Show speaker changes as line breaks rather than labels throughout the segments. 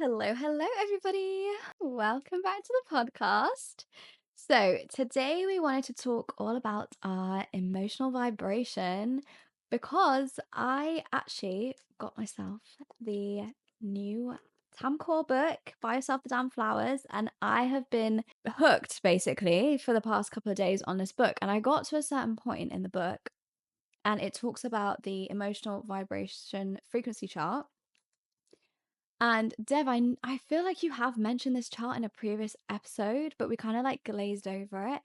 Hello, everybody. Welcome back to the podcast. So, today we wanted to talk all about our emotional vibration because I actually got myself the new Tam Kaur book, Buy Yourself the Damn Flowers, and I have been hooked basically for the past couple of days on this book. And I got to a certain point in the book, and it talks about the emotional vibration frequency chart. And Dev, I feel like you have mentioned this chart in a previous episode, but we kind of like glazed over it.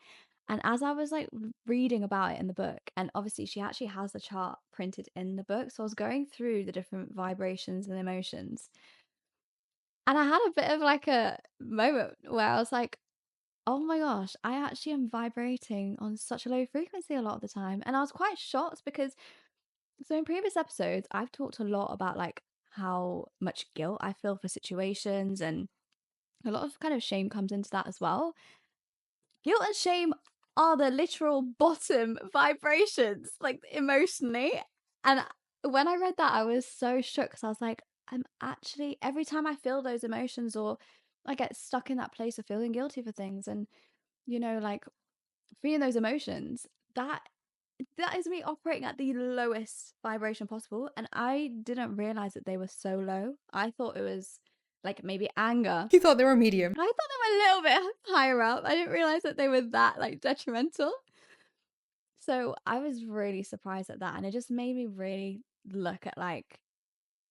And as I was like reading about it in the book, and obviously she actually has the chart printed in the book, so I was going through the different vibrations and emotions. And I had a bit of like a moment where I was like, oh my gosh, I actually am vibrating on such a low frequency a lot of the time. And I was quite shocked because so in previous episodes, I've talked a lot about like how much guilt I feel for situations, and a lot of kind of shame comes into that as well. Guilt and shame are the literal bottom vibrations, like emotionally. And when I read that, I was so shook because I was like, I'm actually, every time I feel those emotions or I get stuck in that place of feeling guilty for things and, like feeling those emotions, that is me operating at the lowest vibration possible, and I didn't realize that they were so low. I thought it was like maybe anger.
You thought they were medium.
I thought they were a little bit higher up. I didn't realize that they were that like detrimental. So I was really surprised at that, and it just made me really look at like,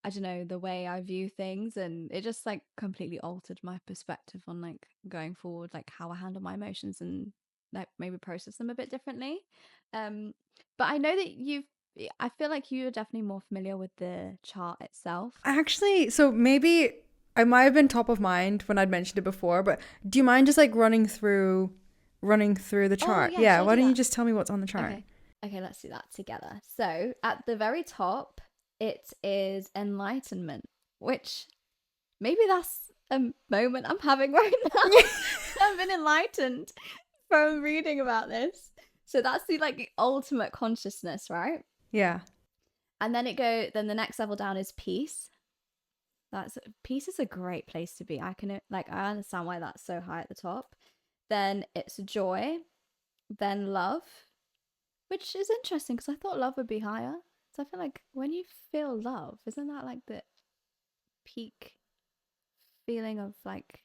I don't know, the way I view things, and it just like completely altered my perspective on like going forward, like how I handle my emotions and like maybe process them a bit differently. But I know that I feel like you're definitely more familiar with the chart itself.
Actually, so maybe I might have been top of mind when I'd mentioned it before, but do you mind just like running through the chart?
Yeah,
Yeah,
should I
why
do
don't you
that?
just tell me what's on the chart?
Okay, let's do that together. So at the very top, it is enlightenment, which maybe that's a moment I'm having right now. I've been enlightened from reading about this. So that's the like the ultimate consciousness, right?
Yeah.
And then then the next level down is peace. Peace is a great place to be. I understand why that's so high at the top. Then it's joy, then love, which is interesting because I thought love would be higher. So I feel like when you feel love, isn't that like the peak feeling of like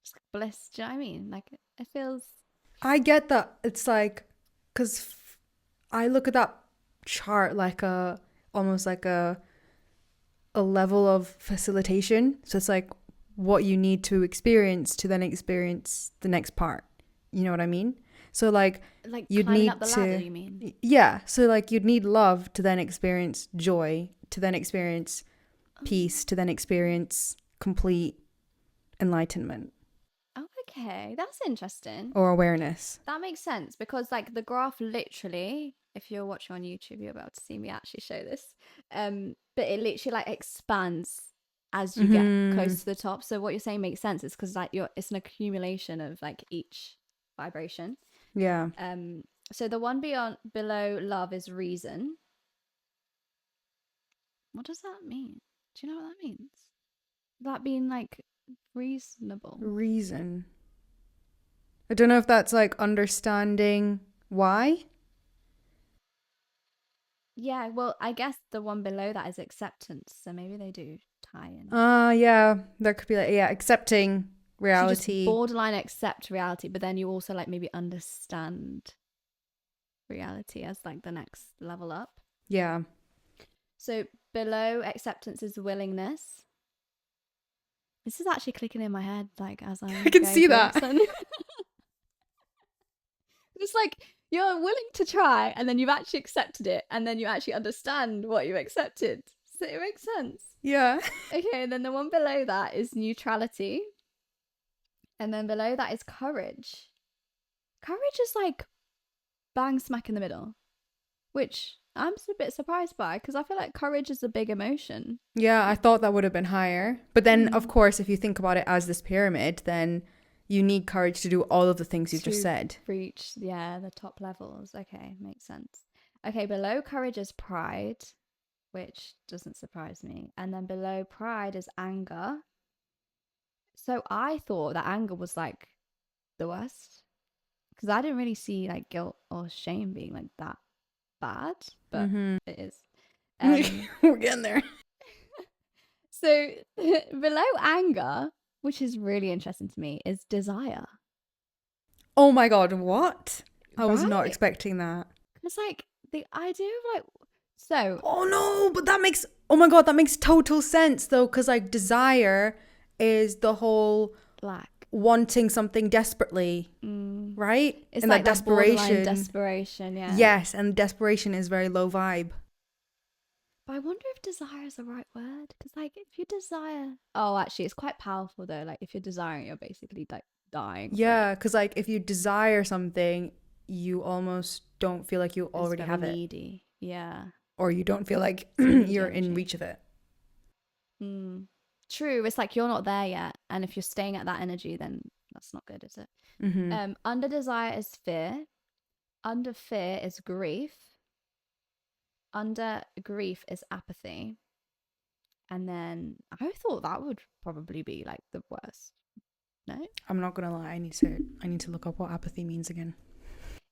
just bliss? Do you know what I mean? Like it feels.
I get that. It's like, because I look at that chart like almost like a level of facilitation. So it's like what you need to experience to then experience the next part. You know what I mean? So like you'd
Climbing
need
up the
to
ladder, you mean?
yeah, so like you'd need love to then experience joy, to then experience peace, to then experience complete enlightenment
Oh, okay. That's interesting.
or awareness.
That makes sense because like the graph literally, if you're watching on YouTube, you're about to see me actually show this. But it literally like expands as you get close to the top. So what you're saying makes sense. It's because like it's an accumulation of like each vibration.
Yeah.
So the one below love is reason. What does that mean? Do you know what that means? That being like reasonable.
Reason. I don't know if that's like understanding why.
Yeah, well, I guess the one below that is acceptance. So maybe they do tie in.
Yeah, there could be like, yeah, accepting
So you just
reality.
borderline accept reality, but then you also like maybe understand reality as like the next level up.
Yeah.
So below acceptance is willingness. This is actually clicking in my head, like as I'm
I can
going
see
through
that.
it. It's like you're willing to try, and then you've actually accepted it, and then you actually understand what you accepted. So it makes sense.
Yeah.
Okay, and then the one below that is neutrality. And then below that is courage. Courage is like bang smack in the middle, which I'm a bit surprised by because I feel like courage is a big emotion.
Yeah, I thought that would have been higher. But then, of course, if you think about it as this pyramid, then you need courage to do all of the things you've just said.
Reach, yeah, the top levels. Okay, makes sense. Okay, below courage is pride, which doesn't surprise me. And then below pride is anger. So I thought that anger was like the worst because I didn't really see like guilt or shame being like that bad, but
Mm-hmm.
it is.
We're getting there.
So below anger, which is really interesting to me, is desire.
Oh my God, what? I was not
Right?
expecting that.
It's like the idea of like, so
Oh no, but oh my God, that makes total sense though, because like desire is the whole
lack.
wanting something desperately, right?
It's
And
like
that
that borderline
desperation.
desperation, yeah.
Yes, and desperation is very low vibe.
But I wonder if desire is the right word. Because, like, if you desire. Oh, actually, it's quite powerful, though. Like, if you're desiring, you're basically like dying for it.
Yeah, because like if you desire something, you almost don't feel like you
It's
already
very
have it,
needy. Yeah.
or you don't feel like
It's a needy
you're in
energy.
reach of it.
True. It's like you're not there yet. And if you're staying at that energy, then that's not good, is it?
Mm-hmm.
Under desire is fear. Under fear is grief. Under grief is apathy. And then I thought that would probably be like the worst. No?
I'm not gonna lie. I need to look up what apathy means again.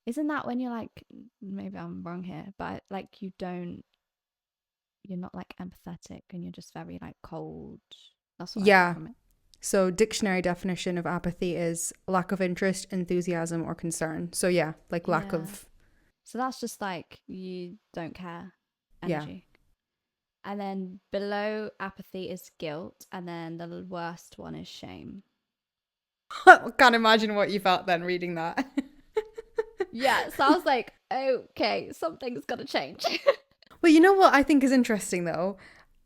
Isn't that when you're like, maybe I'm wrong here, but like you're not like empathetic and you're just very like cold. That's what I got
Yeah.
from it.
So dictionary definition of apathy is lack of interest, enthusiasm, or concern. So yeah, like lack
Yeah.
of.
So that's just like you don't care
Yeah.
energy. And then below apathy is guilt. And then the worst one is shame.
I can't imagine what you felt then reading that.
Yeah. So I was like, okay, something's got to change.
Well, you know what I think is interesting though?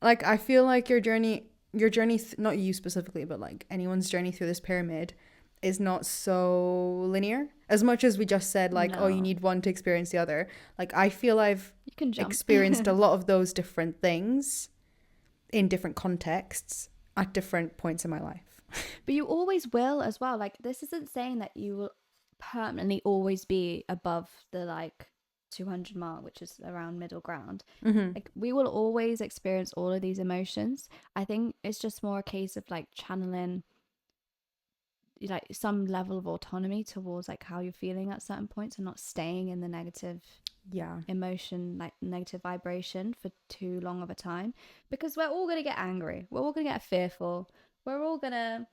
Like I feel like not you specifically, but like anyone's journey through this pyramid is not so linear. As much as we just said like, oh, you
No.
need one to experience the other. Like I feel I've
You can jump.
experienced a lot of those different things in different contexts at different points in my life.
But you always will as well. Like, this isn't saying that you will permanently always be above the like 200 mark, which is around middle ground.
Mm-hmm.
Like, we will always experience all of these emotions. I think it's just more a case of like channeling like some level of autonomy towards like how you're feeling at certain points and not staying in the negative
Yeah.
emotion, like negative vibration for too long of a time, because we're all going to get angry, we're all going to get fearful, we're all going to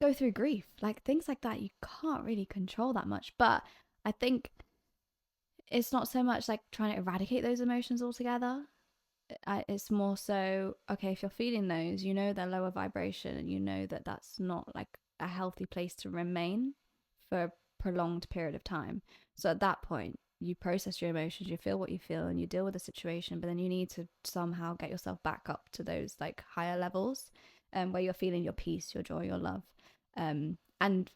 go through grief, like things like that. You can't really control that much. But I think it's not so much like trying to eradicate those emotions altogether. It's more so, okay, if you're feeling those, you know they're lower vibration and you know that that's not like a healthy place to remain for a prolonged period of time. So at that point, you process your emotions, you feel what you feel, and you deal with the situation. But then you need to somehow get yourself back up to those like higher levels, where you're feeling your peace, your joy, your love, and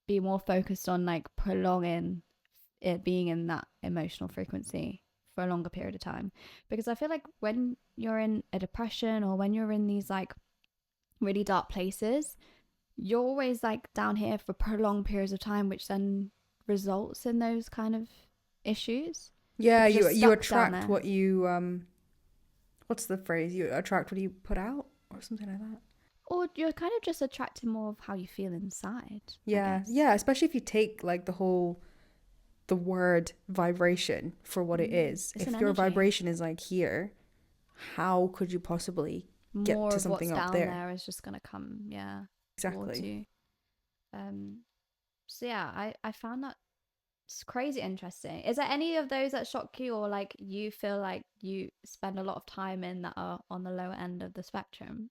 be more focused on like prolonging it being in that emotional frequency for a longer period of time. Because I feel like when you're in a depression or when you're in these like really dark places, you're always like down here for prolonged periods of time, which then results in those kind of issues.
Yeah,
Because you're
you
stuck down
attract
there.
what you what's the phrase? You attract what you put out or something like that.
Or you're kind of just attracting more of how you feel inside. I
Yeah.
guess.
Yeah, especially if you take like the word vibration for what it is.
It's an
If your
energy.
vibration is like here, how could you possibly get
More
to
of what's
something up
down
there?
there is just gonna come, yeah, towards
Exactly.
you. So yeah, I found that it's crazy interesting. Is there any of those that shock you, or like you feel like you spend a lot of time in that are on the lower end of the spectrum?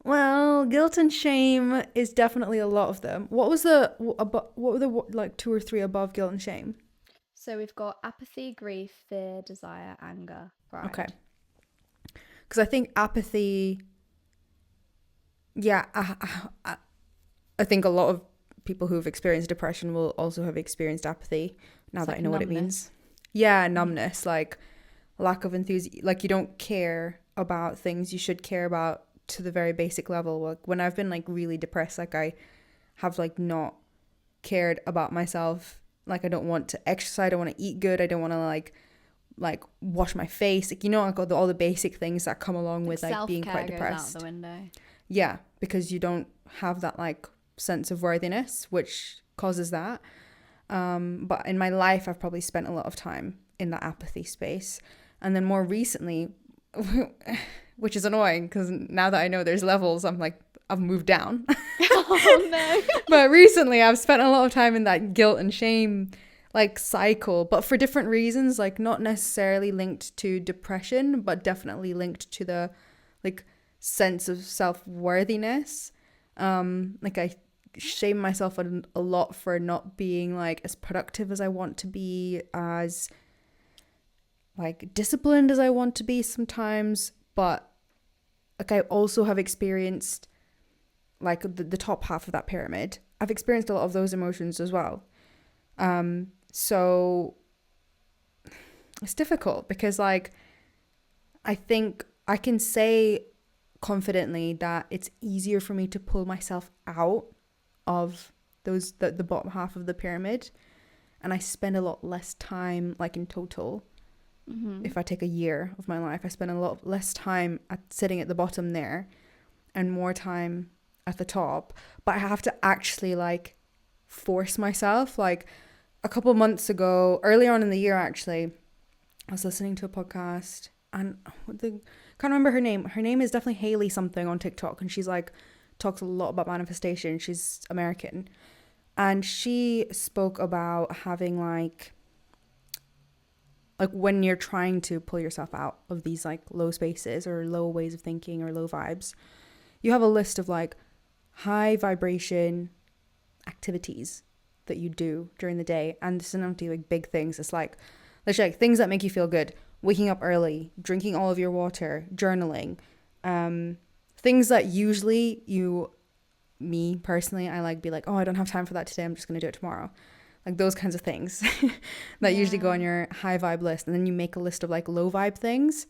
Well, guilt and shame is definitely a lot of them. What were the like two or three above guilt and shame?
So we've got apathy, grief, fear, desire, anger, pride.
Okay. Because I think apathy, yeah, I think a lot of people who've experienced depression will also have experienced apathy. Now
It's
that
like
I know what it
numbness.
means. Yeah, numbness, like lack of enthusiasm, like you don't care about things you should care about to the very basic level. Like when I've been like really depressed, like I have like not cared about myself. Like I don't want to exercise, I don't want to eat good, I don't want to like wash my face, like you know, all the basic things that come along
Like
with like being
self-care
quite
goes out
depressed.
the window.
Yeah, because you don't have that like sense of worthiness, which causes that. But in my life, I've probably spent a lot of time in that apathy space. And then more recently, which is annoying because now that I know there's levels, I'm like, I've moved down.
Oh no.
But recently I've spent a lot of time in that guilt and shame like cycle, but for different reasons, like not necessarily linked to depression, but definitely linked to the like sense of self-worthiness. Like I shame myself a lot for not being like as productive as I want to be, as like disciplined as I want to be sometimes. But like I also have experienced like the top half of that pyramid. I've experienced a lot of those emotions as well. So it's difficult because like I think I can say confidently that it's easier for me to pull myself out of those the bottom half of the pyramid, and I spend a lot less time like in total. If I take a year of my life, I spend a lot less time sitting at the bottom there and more time at the top. But I have to actually like force myself. Like a couple of months ago, earlier on in the year actually, I was listening to a podcast and can't remember her name. Her name is definitely Haley something on TikTok, and she's like talks a lot about manifestation. She's American, and she spoke about having like when you're trying to pull yourself out of these like low spaces or low ways of thinking or low vibes, you have a list of like high vibration activities that you do during the day. And this is not like big things. It's like literally like things that make you feel good: waking up early, drinking all of your water, journaling, things that usually me personally, I like be like, oh, I don't have time for that today, I'm just gonna do it tomorrow. Like those kinds of things that usually go on your high vibe list. And then you make a list of like low vibe things.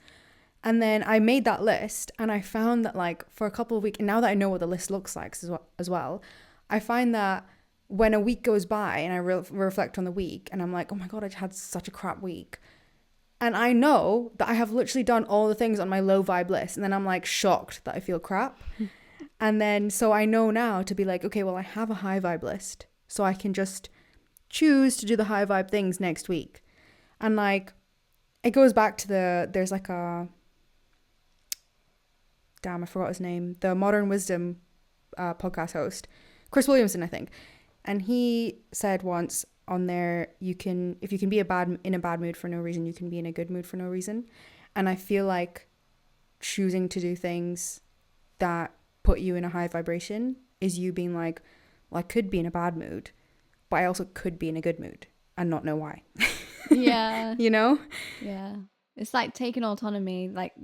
And then I made that list, and I found that like for a couple of weeks, and now that I know what the list looks like as well, I find that when a week goes by and I reflect on the week and I'm like, oh my God, I had such a crap week. And I know that I have literally done all the things on my low vibe list. And then I'm like shocked that I feel crap. And then so I know now to be like, okay, well, I have a high vibe list, so I can just choose to do the high vibe things next week. And like it goes back to there's like I forgot his name, the Modern Wisdom podcast host, Chris Williamson, I think. And he said once on there, if you can be in a bad mood for no reason, you can be in a good mood for no reason. And I feel like choosing to do things that put you in a high vibration is you being like, well, I could be in a bad mood, but I also could be in a good mood and not know why.
Yeah.
You know?
Yeah. It's like taking autonomy, like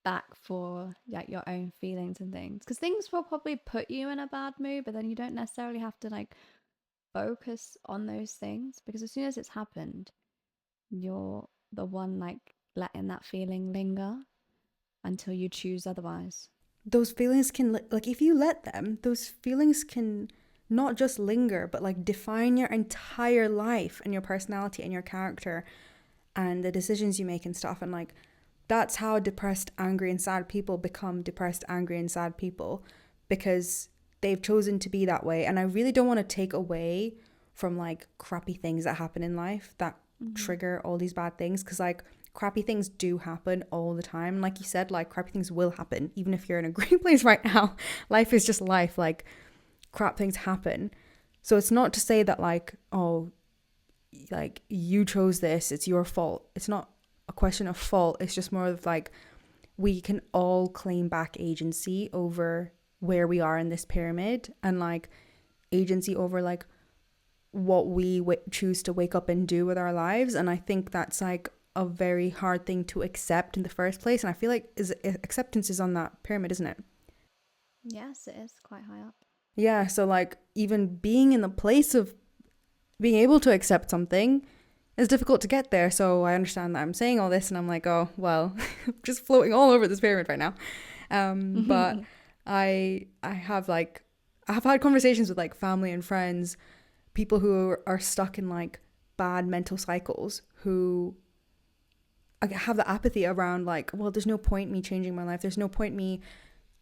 back for like your own feelings and things, because things will probably put you in a bad mood, but then you don't necessarily have to like focus on those things, because as soon as it's happened, you're the one like letting that feeling linger until you choose otherwise.
Those feelings can like if you let them, those feelings can not just linger, but like define your entire life and your personality and your character and the decisions you make and stuff. And like that's how depressed, angry, and sad people become depressed, angry, and sad people, because they've chosen to be that way. And I really don't want to take away from like crappy things that happen in life that trigger all these bad things, because like crappy things do happen all the time. Like you said, like crappy things will happen even if you're in a great place right now. Life is just life. Like crap things happen. So it's not to say that like, oh, like you chose this, it's your fault. It's not a question of fault. It's just more of like we can all claim back agency over where we are in this pyramid, and like agency over like what we choose to wake up and do with our lives. And I think that's like a very hard thing to accept in the first place. And I feel like acceptance is on that pyramid, isn't it?
Yes, it is quite high up.
Yeah, so like even being in the place of being able to accept something is difficult to get there. So I understand that I'm saying all this and I'm like, oh, well, just floating all over this pyramid right now. But I have had conversations with like family and friends, people who are stuck in like bad mental cycles, who have the apathy around like, well, there's no point me changing my life. There's no point me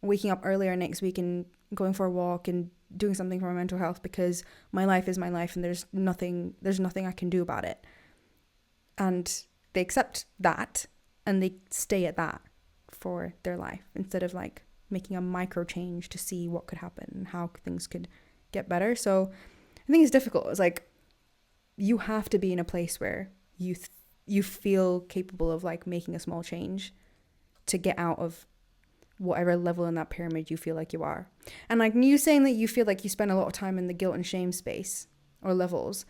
waking up earlier next week and going for a walk and doing something for my mental health, because my life is my life and there's nothing I can do about it. And they accept that and they stay at that for their life, instead of like making a micro change to see what could happen and how things could get better. So I think it's difficult. It's like you have to be in a place where you feel capable of like making a small change to get out of whatever level in that pyramid you feel like you are. And like you saying that you feel like you spend a lot of time in the guilt and shame space or levels,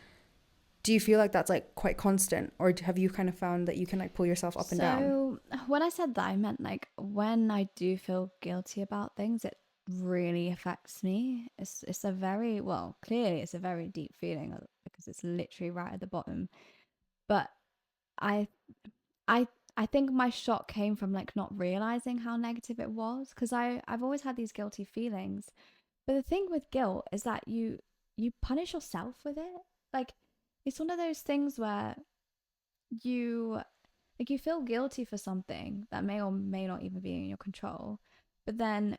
do you feel like that's like quite constant, or have you kind of found that you can like pull yourself up and down?
So when I said that, I meant like when I do feel guilty about things, it really affects me. It's a very, well, clearly it's a very deep feeling because it's literally right at the bottom. But I I I think my shock came from like not realizing how negative it was, because I've always had these guilty feelings. But the thing with guilt is that you punish yourself with it. Like it's one of those things where you like you feel guilty for something that may or may not even be in your control, but then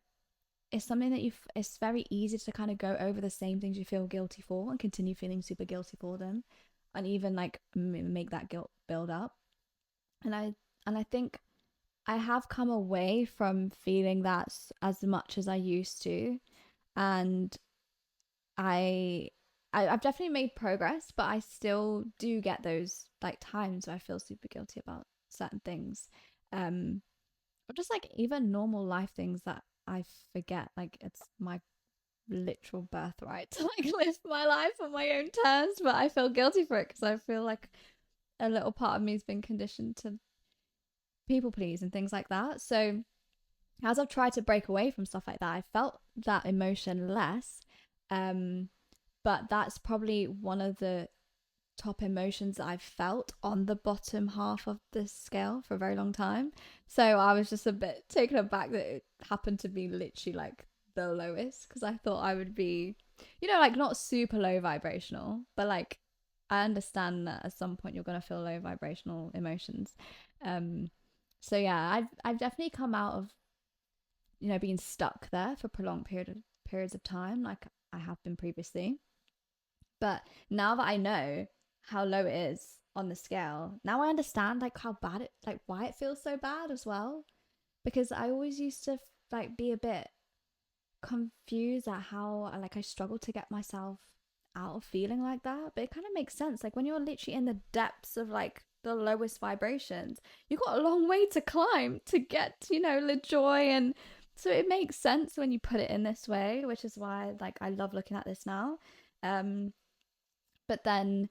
it's something that it's very easy to kind of go over the same things you feel guilty for and continue feeling super guilty for them, and even like make that guilt build up. And I think I have come away from feeling that as much as I used to, and I, I've definitely made progress, but I still do get those like times where I feel super guilty about certain things, or just like even normal life things that I forget. Like it's my literal birthright to like live my life on my own terms, but I feel guilty for it because I feel like a little part of me has been conditioned to people please and things like that. So as I've tried to break away from stuff like that, I felt that emotion less. Um, but that's probably one of the top emotions that I've felt on the bottom half of the scale for a very long time. So I was just a bit taken aback that it happened to be literally like the lowest, because I thought I would be, like not super low vibrational, but like I understand that at some point you're going to feel low vibrational emotions. Um, so yeah, I've definitely come out of being stuck there for prolonged periods of time, like I have been previously. But now that I know how low it is on the scale, now I understand like how bad it, like why it feels so bad as well. Because I always used to like be a bit confused at how like I struggle to get myself out of feeling like that. But it kind of makes sense. Like when you're literally in the depths of like the lowest vibrations, you've got a long way to climb to get, the joy. And so it makes sense when you put it in this way, which is why like I love looking at this now. But then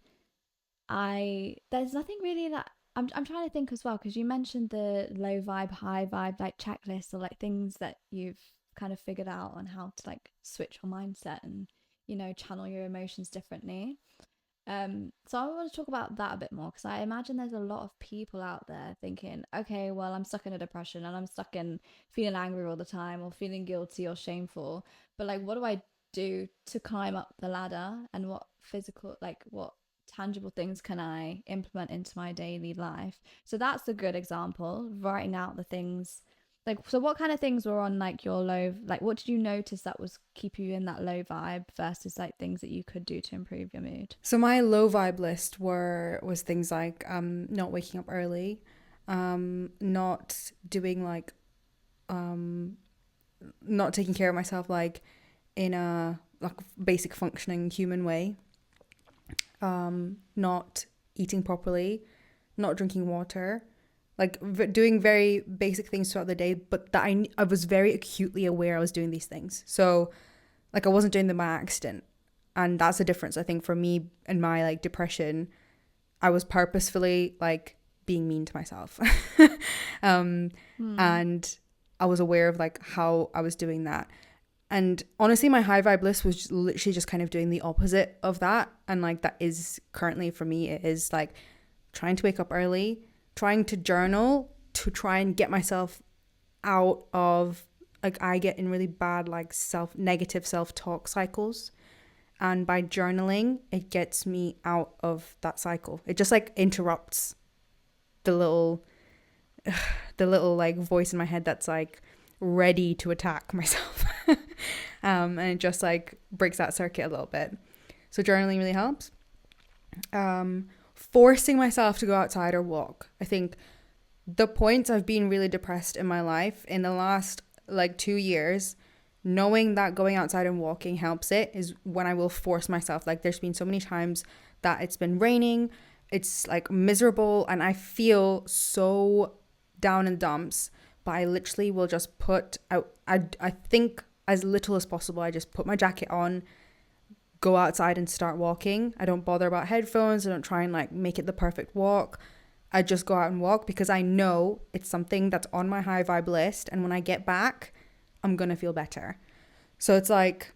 there's nothing really that I'm trying to think as well, because you mentioned the low vibe, high vibe, like checklists or like things that you've kind of figured out on how to like switch your mindset and, channel your emotions differently. So I want to talk about that a bit more, because I imagine there's a lot of people out there thinking, okay, well, I'm stuck in a depression and I'm stuck in feeling angry all the time or feeling guilty or shameful. But like, what do I do to climb up the ladder, and what tangible things can I implement into my daily life? So that's a good example, writing out the things. Like, so what kind of things were on like your low, like what did you notice that was keep you in that low vibe versus like things that you could do to improve your mood?
So my low vibe list was things like not waking up early, not doing like not taking care of myself like in a like basic functioning human way, not eating properly, not drinking water, like doing very basic things throughout the day, but that I was very acutely aware I was doing these things. So like I wasn't doing them by accident. And that's the difference, I think, for me and my like depression. I was purposefully like being mean to myself. And I was aware of like how I was doing that. And honestly, my high vibe list was literally just kind of doing the opposite of that. And like that is currently for me, it is like trying to wake up early, trying to journal to try and get myself out of like I get in really bad like negative self-talk cycles. And by journaling, it gets me out of that cycle. It just like interrupts the little like voice in my head that's like ready to attack myself. And it just like breaks that circuit a little bit. So journaling really helps. Forcing myself to go outside or walk. I think the points I've been really depressed in my life in the last like 2 years, knowing that going outside and walking helps it is when I will force myself. Like there's been so many times that it's been raining, it's like miserable, and I feel so down in the dumps, but I literally will just put out, I think as little as possible. I just put my jacket on, go outside and start walking. I don't bother about headphones. I don't try and like make it the perfect walk. I just go out and walk because I know it's something that's on my high vibe list. And when I get back, I'm going to feel better. So it's like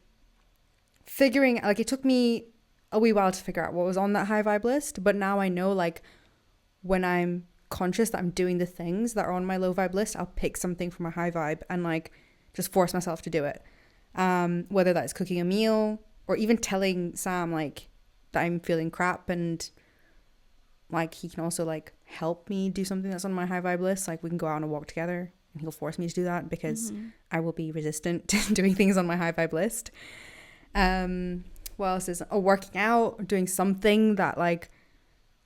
figuring, like it took me a wee while to figure out what was on that high vibe list. But now I know like when I'm conscious that I'm doing the things that are on my low vibe list, I'll pick something from my high vibe and like just force myself to do it. Whether that's cooking a meal or even telling Sam like that I'm feeling crap, and like he can also like help me do something that's on my high vibe list. Like we can go out on a walk together and he'll force me to do that because I will be resistant to doing things on my high vibe list. What else is working out, doing something that like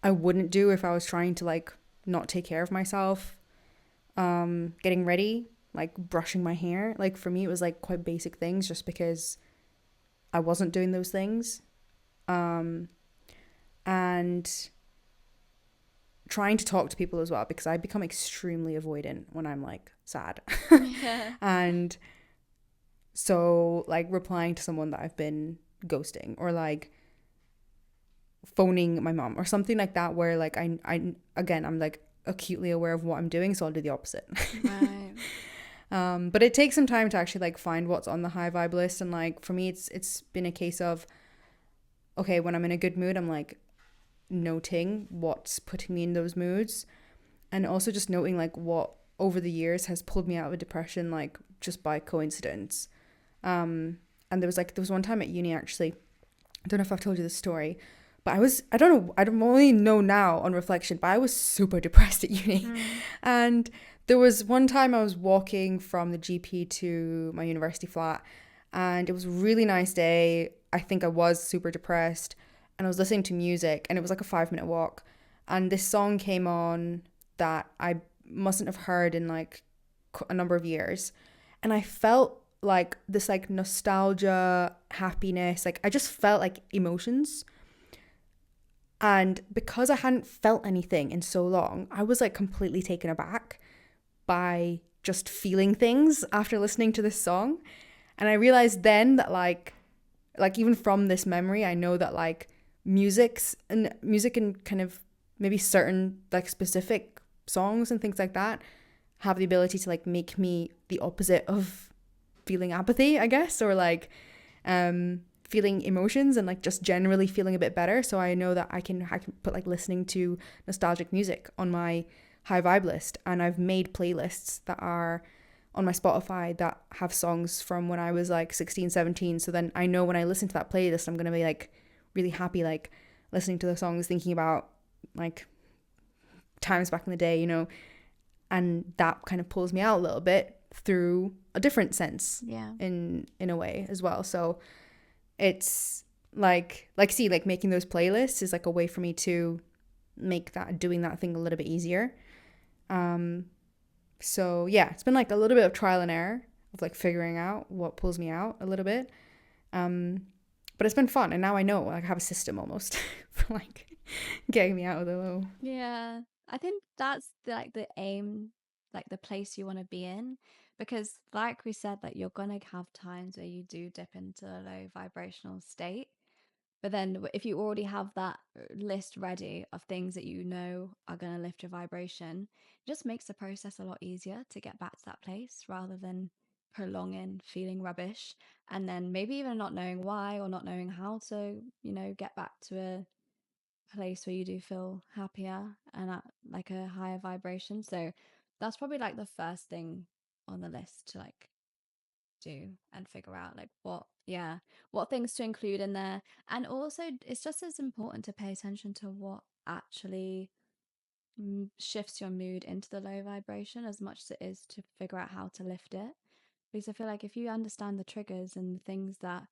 I wouldn't do if I was trying to like not take care of myself. Getting ready, like brushing my hair. Like for me it was like quite basic things just because I wasn't doing those things. And trying to talk to people as well, because I become extremely avoidant when I'm like sad.
Yeah.
And so like replying to someone that I've been ghosting, or like phoning my mom or something like that, where like I again I'm like acutely aware of what I'm doing, so I'll do the opposite.
Right.
But it takes some time to actually like find what's on the high vibe list. And like for me it's been a case of, okay, when I'm in a good mood, I'm like noting what's putting me in those moods, and also just noting like what over the years has pulled me out of a depression, like just by coincidence. And there was one time at uni, actually, I don't know if I've told you this story, but I don't know, I don't only know now on reflection, but I was super depressed at uni. And there was one time I was walking from the GP to my university flat, and it was a really nice day. I think I was super depressed, and I was listening to music, and it was like a 5 minute walk, and this song came on that I mustn't have heard in like a number of years, and I felt like this like nostalgia, happiness, like I just felt like emotions. And because I hadn't felt anything in so long, I was like completely taken aback by just feeling things after listening to this song. And I realized then that like even from this memory, I know that like music and kind of maybe certain like specific songs and things like that have the ability to like make me the opposite of feeling apathy, I guess, or like feeling emotions and like just generally feeling a bit better. So I know that I can put like listening to nostalgic music on my high vibe list, and I've made playlists that are on my Spotify that have songs from when I was like 16, 17. So then I know when I listen to that playlist, I'm going to be like really happy, like listening to the songs, thinking about like times back in the day, you know, and that kind of pulls me out a little bit through a different sense.
Yeah.
In a way as well. So it's like making those playlists is like a way for me to make that doing that thing a little bit easier. So yeah, it's been like a little bit of trial and error of like figuring out what pulls me out a little bit. But it's been fun, and now I know, like I have a system almost for like getting me out of the low.
Yeah. I think that's like the aim, like the place you want to be in. Because, like we said, like you're going to have times where you do dip into a low vibrational state. But then if you already have that list ready of things that you know are going to lift your vibration, it just makes the process a lot easier to get back to that place rather than prolonging feeling rubbish and then maybe even not knowing why or not knowing how to, get back to a place where you do feel happier and at like a higher vibration. So that's probably like the first thing on the list to like do and figure out like what things to include in there. And also it's just as important to pay attention to what actually shifts your mood into the low vibration as much as it is to figure out how to lift it. because I feel like if you understand the triggers and the things that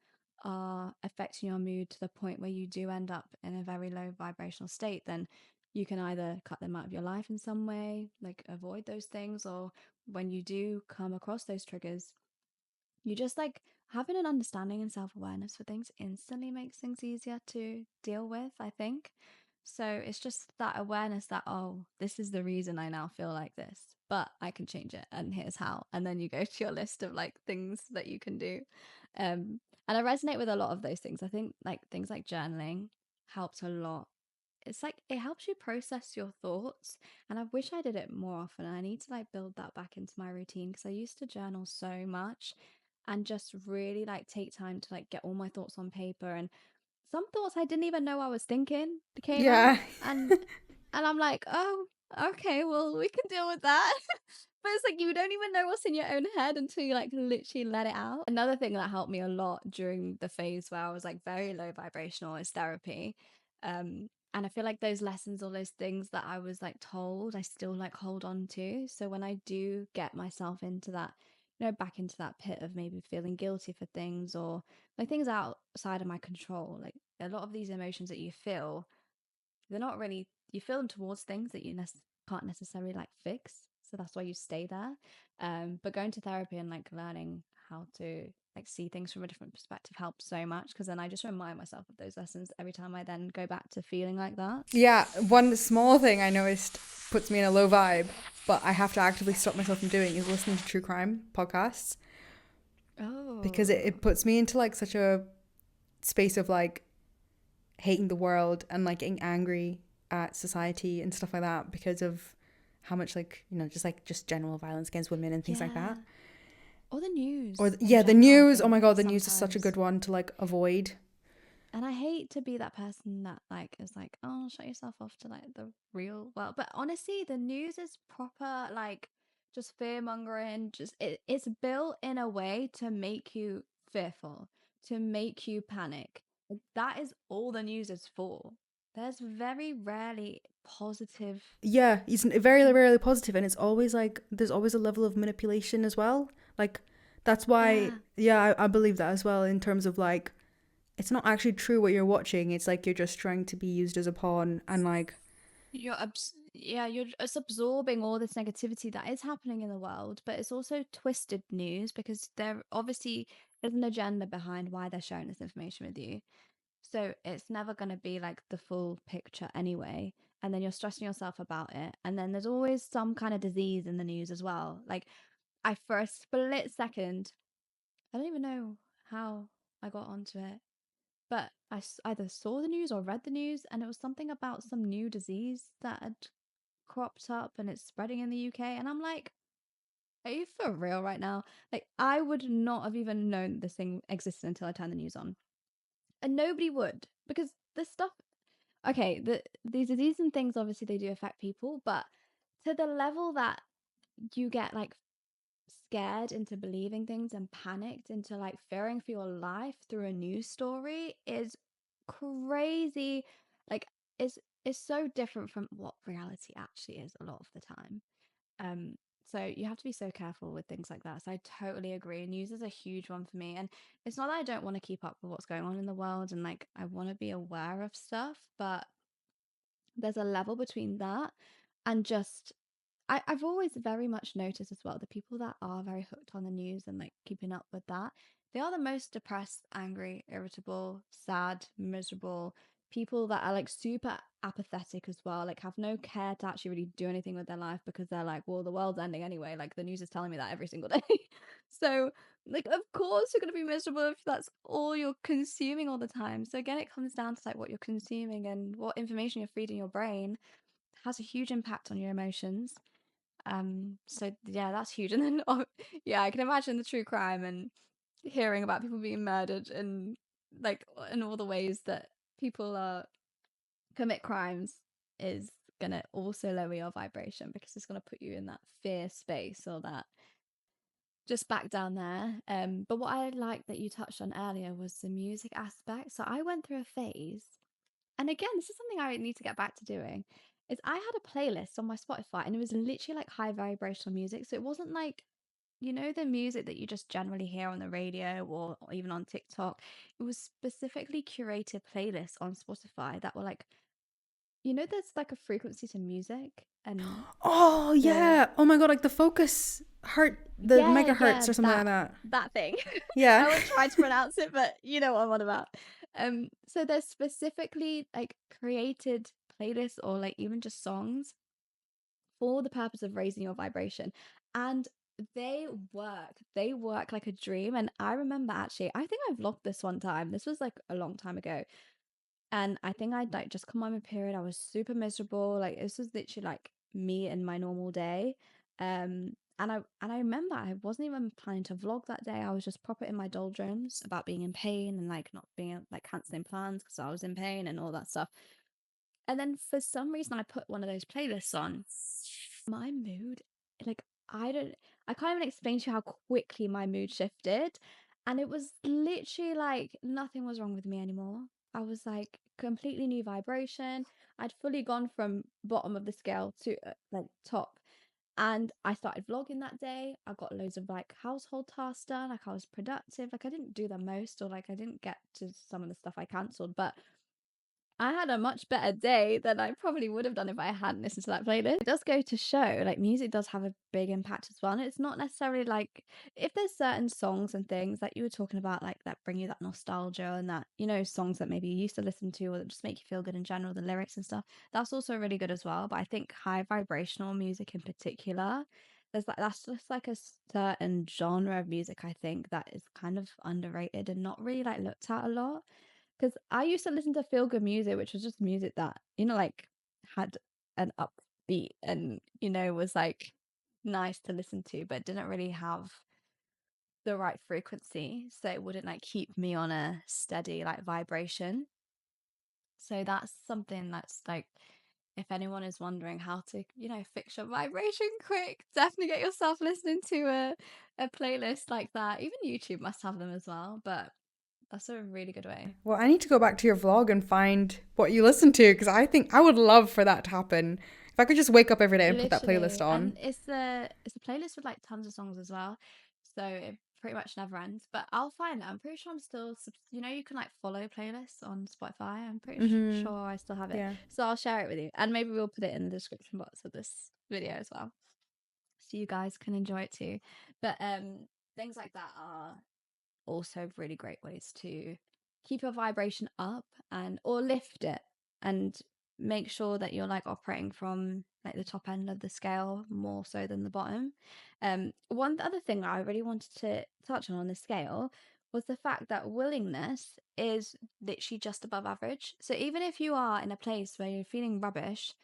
are affecting your mood to the point where you do end up in a very low vibrational state, then you can either cut them out of your life in some way, like avoid those things, or when you do come across those triggers, you just like having an understanding and self-awareness for things instantly makes things easier to deal with, I think. So it's just that awareness that, oh, this is the reason I now feel like this, but I can change it, and here's how. And then you go to your list of like things that you can do. And I resonate with a lot of those things. I think like things like journaling helped a lot. It's like it helps you process your thoughts, and I wish I did it more often. I need to like build that back into my routine because I used to journal so much and just really like take time to like get all my thoughts on paper, and some thoughts I didn't even know I was thinking came
Yeah.
out, and I'm like, oh, okay, well, we can deal with that. But it's like you don't even know what's in your own head until you like literally let it out. Another thing that helped me a lot during the phase where I was like very low vibrational is therapy. And I feel like those lessons or those things that I was like told, I still like hold on to. So when I do get myself into that, back into that pit of maybe feeling guilty for things or like things outside of my control, like a lot of these emotions that you feel, they're not really, you feel them towards things that you can't necessarily like fix, so that's why you stay there. But going to therapy and like learning how to like see things from a different perspective helps so much, because then I just remind myself of those lessons every time I then go back to feeling like that.
Yeah, one small thing I noticed puts me in a low vibe, but I have to actively stop myself from doing is listening to true crime podcasts because
Oh,
it puts me into like such a space of like hating the world and like getting angry at society and stuff like that because of how much like, just general violence against women and things like that.
yeah. Or the news
Or
in
yeah, the
general, I
news. Oh
think
my god, the news is such a
sometimes.
good one to like avoid.
And I hate to be that person that like is like, oh, shut yourself off to like the real world. But honestly, the news is proper like just fear mongering. Just it's built in a way to make you fearful, to make you panic. Like, that is all the news is for. There's very rarely positive.
Yeah, it's very rarely positive, and it's always like there's always a level of manipulation as well. Like that's why,
Yeah.
yeah, I believe that as well in terms of like it's not actually true what you're watching. It's like you're just trying to be used as a pawn, and like
You're just absorbing all this negativity that is happening in the world, but it's also twisted news because there obviously is an agenda behind why they're sharing this information with you. So it's never going to be like the full picture anyway. And then you're stressing yourself about it. And then there's always some kind of disease in the news as well. Like I for a split second, I don't even know how I got onto it, but either saw the news or read the news, and it was something about some new disease that had cropped up and it's spreading in the UK. And I'm like, are you for real right now? Like, I would not have even known this thing existed until I turned the news on. And nobody would, because this stuff, okay, these diseases and things, obviously, they do affect people, but to the level that you get like scared into believing things and panicked into like fearing for your life through a news story is crazy. Like, it's, it's so different from what reality actually is a lot of the time. Um, so you have to be so careful with things like that. So I totally agree. News is a huge one for me. And it's not that I don't want to keep up with what's going on in the world and like I want to be aware of stuff, but there's a level between that and just I've always very much noticed as well the people that are very hooked on the news and like keeping up with that, they are the most depressed, angry, irritable, sad, miserable people that are like super apathetic as well, like have no care to actually really do anything with their life because they're like, well, the world's ending anyway. Like the news is telling me that every single day. So, like, of course you're going to be miserable if that's all you're consuming all the time. So, again, it comes down to like what you're consuming and what information you're feeding your brain has a huge impact on your emotions. So yeah, that's huge. And then yeah, I can imagine the true crime and hearing about people being murdered and like in all the ways that people commit crimes is gonna also lower your vibration because it's gonna put you in that fear space or that just back down there. But what I like that you touched on earlier was the music aspect. So I went through a phase, and again, this is something I need to get back to doing, is I had a playlist on my Spotify and it was literally like high vibrational music. So it wasn't like you know, the music that you just generally hear on the radio or even on TikTok, it was specifically curated playlists on Spotify that were like, you know, there's like a frequency to music and
Oh
the
yeah. Oh my god, like the the
yeah,
megahertz or something like that.
that thing.
Yeah.
I would try to pronounce it, but you know what I'm on about. So there's specifically like created playlists or like even just songs for the purpose of raising your vibration. And they work like a dream. And I remember actually, I think I vlogged this one time. This was like a long time ago. And I think I'd like just come on my period. I was super miserable. Like this was literally like me in my normal day. And I remember I wasn't even planning to vlog that day. I was just proper in my doldrums about being in pain and like not being like canceling plans because I was in pain and all that stuff. And then for some reason I put one of those playlists on. My mood, like I can't even explain to you how quickly my mood shifted. And it was literally like nothing was wrong with me anymore. I was like completely new vibration. I'd fully gone from bottom of the scale to like top. And I started vlogging that day. I got loads of like household tasks done. Like I was productive. Like I didn't do the most or like I didn't get to some of the stuff I cancelled, but I had a much better day than I probably would have done if I hadn't listened to that playlist. It does go to show, like, music does have a big impact as well. And it's not necessarily like if there's certain songs and things that you were talking about, like that bring you that nostalgia and that, you know, songs that maybe you used to listen to or that just make you feel good in general, the lyrics and stuff, that's also really good as well. But I think high vibrational music in particular, that's just like a certain genre of music, I think, that is kind of underrated and not really like looked at a lot. Because I used to listen to feel good music, which was just music that, you know, like had an upbeat and, you know, was like nice to listen to, but didn't really have the right frequency. So it wouldn't like keep me on a steady like vibration. So that's something that's like, if anyone is wondering how to, you know, fix your vibration quick, definitely get yourself listening to a playlist like that. Even YouTube must have them as well, but that's a really good way.
Well, I need to go back to your vlog and find what you listen to because I think I would love for that to happen. If I could just wake up every day and put that playlist
Literally,
on.
and it's a playlist with like tons of songs as well, so it pretty much never ends. But I'll find it. I'm pretty sure I'm still, you know, you can like follow playlists on Spotify. I'm pretty
Mm-hmm.
sure I still have it,
Yeah.
so I'll share it with you, and maybe we'll put it in the description box of this video as well, so you guys can enjoy it too. But things like that are also really great ways to keep your vibration up and or lift it and make sure that you're like operating from like the top end of the scale more so than the bottom. One other thing that I really wanted to touch on this scale was the fact that willingness is literally just above average. So even if you are in a place where you're feeling rubbish,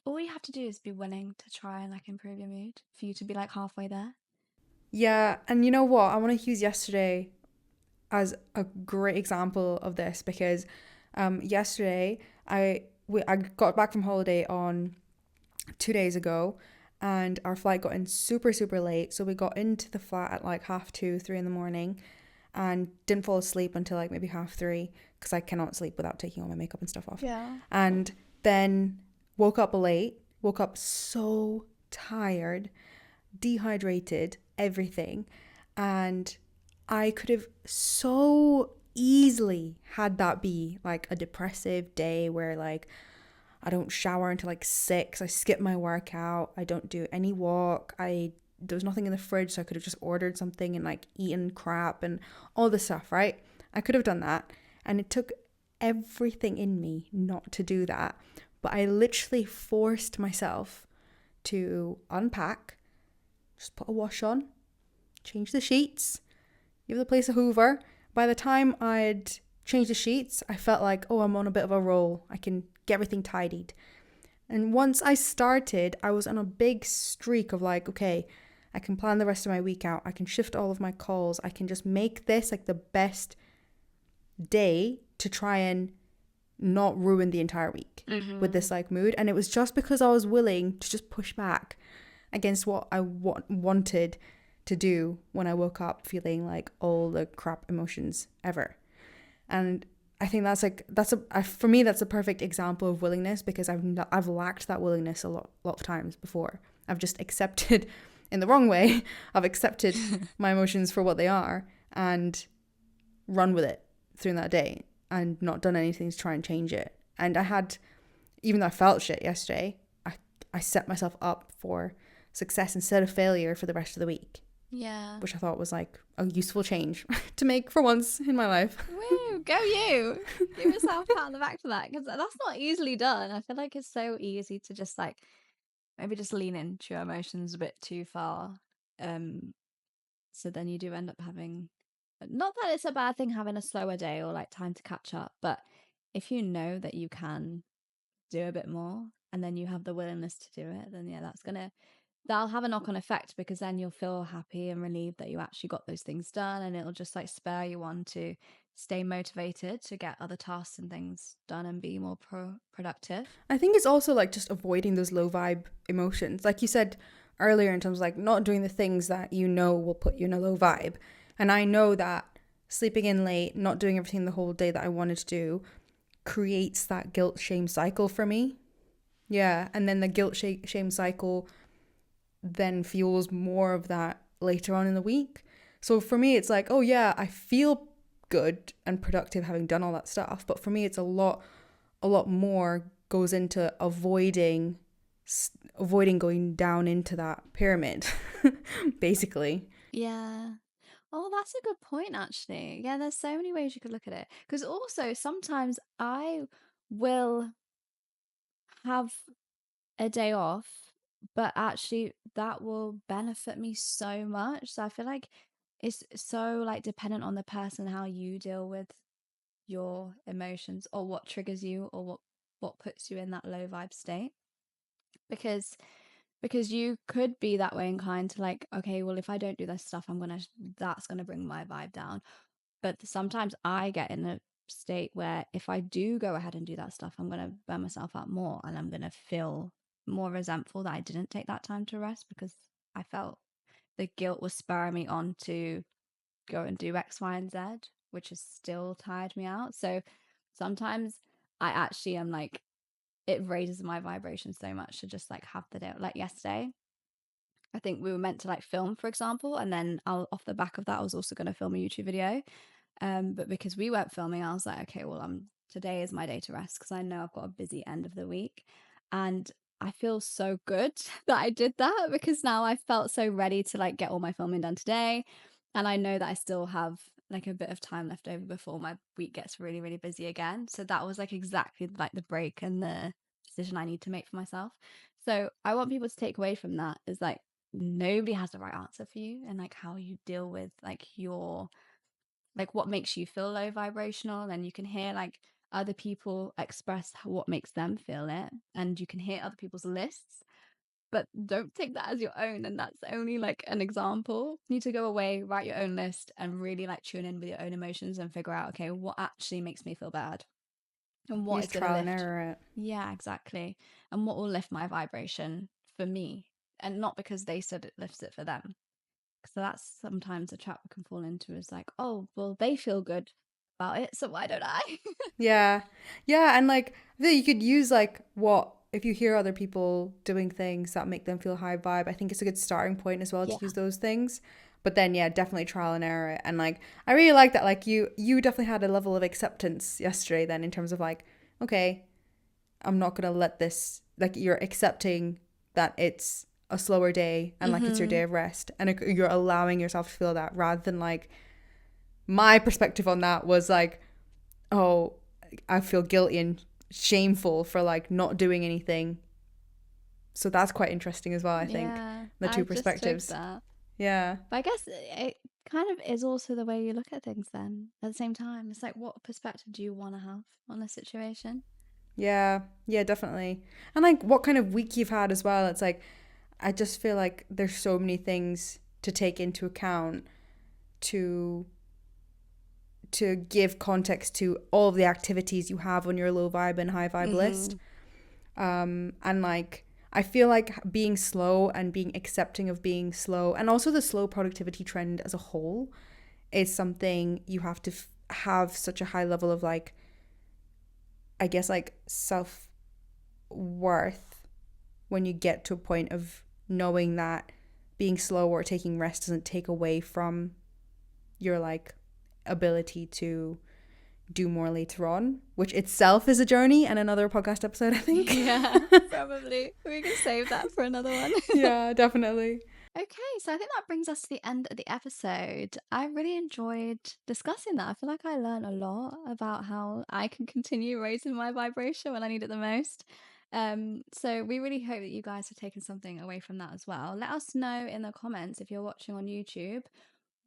all you have to do is be willing to try and like improve your mood for you to be like halfway there.
Yeah. And you know what? I want to use yesterday as a great example of this because yesterday I got back from holiday on 2 days ago and our flight got in super super late, so we got into the flat at like 2:30, 3 in the morning and didn't fall asleep until like maybe 3:30 because I cannot sleep without taking all my makeup and stuff off.
Yeah.
And then woke up so tired, dehydrated, everything. And I could have so easily had that be like a depressive day where like I don't shower until like 6, I skip my workout, I don't do any walk, there was nothing in the fridge, so I could have just ordered something and like eaten crap and all this stuff, right? I could have done that, and it took everything in me not to do that. But I literally forced myself to unpack, just put a wash on, change the sheets, give the place a hoover. By the time I'd changed the sheets, I felt like, oh, I'm on a bit of a roll. I can get everything tidied. And once I started, I was on a big streak of like, okay, I can plan the rest of my week out. I can shift all of my calls. I can just make this like the best day to try and not ruin the entire week with this like mood. And it was just because I was willing to just push back against what I wanted to do when I woke up feeling like all the crap emotions ever. And I think for me that's a perfect example of willingness because I've lacked that willingness a lot of times before. I've just accepted in the wrong way. I've accepted my emotions for what they are and run with it through that day and not done anything to try and change it. And I had, even though I felt shit yesterday, I set myself up for success instead of failure for the rest of the week.
Yeah.
Which I thought was like a useful change to make for once in my life.
Woo, go you. Give yourself a pat on the back for that, because that's not easily done. I feel like it's so easy to just like maybe just lean into your emotions a bit too far. So then you do end up having, not that it's a bad thing having a slower day or like time to catch up, but if you know that you can do a bit more and then you have the willingness to do it, then yeah, that'll have a knock-on effect, because then you'll feel happy and relieved that you actually got those things done, and it'll just like spur you on to stay motivated to get other tasks and things done and be more productive.
I think it's also like just avoiding those low vibe emotions. Like you said earlier, in terms of like not doing the things that you know will put you in a low vibe. And I know that sleeping in late, not doing everything the whole day that I wanted to do creates that guilt shame cycle for me. Yeah. And then the guilt shame cycle then fuels more of that later on in the week. So for me, it's like, oh yeah, I feel good and productive having done all that stuff. But for me, it's a lot more goes into avoiding going down into that pyramid, basically.
Yeah. Oh, that's a good point, actually. Yeah, there's so many ways you could look at it. Because also, sometimes I will have a day off, but actually, that will benefit me so much. So I feel like it's so like dependent on the person, how you deal with your emotions, or what triggers you, or what puts you in that low vibe state. Because you could be that way inclined to like, okay, well, if I don't do this stuff, that's gonna bring my vibe down. But sometimes I get in a state where if I do go ahead and do that stuff, I'm gonna burn myself out more, and I'm gonna feel more resentful that I didn't take that time to rest, because I felt the guilt was spurring me on to go and do X, Y, and Z, which has still tired me out. So sometimes I actually am like, it raises my vibration so much to just like have the day. Like yesterday, I think we were meant to like film, for example, and then off the back of that, I was also going to film a YouTube video. But because we weren't filming, I was like, okay, well, today is my day to rest, because I know I've got a busy end of the week, and I feel so good that I did that, because now I felt so ready to like get all my filming done today, and I know that I still have like a bit of time left over before my week gets really, really busy again. So that was like exactly like the break and the decision I need to make for myself. So I want people to take away from that is like, nobody has the right answer for you, and like how you deal with like your like what makes you feel low vibrational, and you can hear like other people express what makes them feel it, and you can hear other people's lists, but don't take that as your own. And that's only like an example. You need to go away, write your own list, and really like tune in with your own emotions and figure out, okay, what actually makes me feel bad, and
You
what is
just
going to
trial and
lift.
error it.
Yeah, exactly. And what will lift my vibration for me, and not because they said it lifts it for them. So that's sometimes a trap we can fall into, is like, oh, well, they feel good about it, so why don't I?
Yeah. Yeah. And like, I feel like you could use like if you hear other people doing things that make them feel high vibe, I think it's a good starting point as well to
Yeah.
use those things. But then, yeah, definitely trial and error it. And like, I really like that. Like, you definitely had a level of acceptance yesterday, then, in terms of like, okay, I'm not going to let this, like, you're accepting that it's a slower day and like it's your day of rest. And you're allowing yourself to feel that, rather than like, my perspective on that was like, oh, I feel guilty and shameful for like not doing anything. So that's quite interesting as well, I think.
Yeah,
The
I
two
just took
perspectives.
that.
Yeah.
But I guess it kind of is also the way you look at things then. At the same time, it's like, what perspective do you want to have on the situation?
Yeah. Yeah, definitely. And like what kind of week you've had as well. It's like, I just feel like there's so many things to take into account to give context to all of the activities you have on your low vibe and high vibe list. And like, I feel like being slow and being accepting of being slow, and also the slow productivity trend as a whole, is something you have to have such a high level of like, I guess, like self worth when you get to a point of knowing that being slow or taking rest doesn't take away from your like ability to do more later on, which itself is a journey and another podcast episode, I think.
Yeah, probably. We can save that for another one.
Yeah, definitely.
Okay, so I think that brings us to the end of the episode. I really enjoyed discussing that. I feel like I learned a lot about how I can continue raising my vibration when I need it the most. So we really hope that you guys have taken something away from that as well. Let us know in the comments if you're watching on YouTube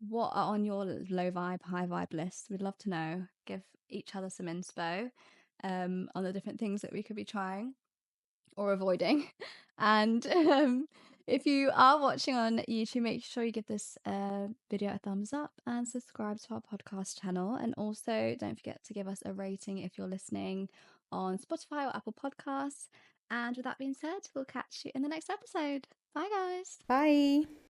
what are on your low vibe, high vibe list. We'd love to know. Give each other some inspo on the different things that we could be trying or avoiding. And if you are watching on YouTube, make sure you give this video a thumbs up and subscribe to our podcast channel. And also, don't forget to give us a rating if you're listening on Spotify or Apple Podcasts. And with that being said, we'll catch you in the next episode. Bye, guys.
Bye.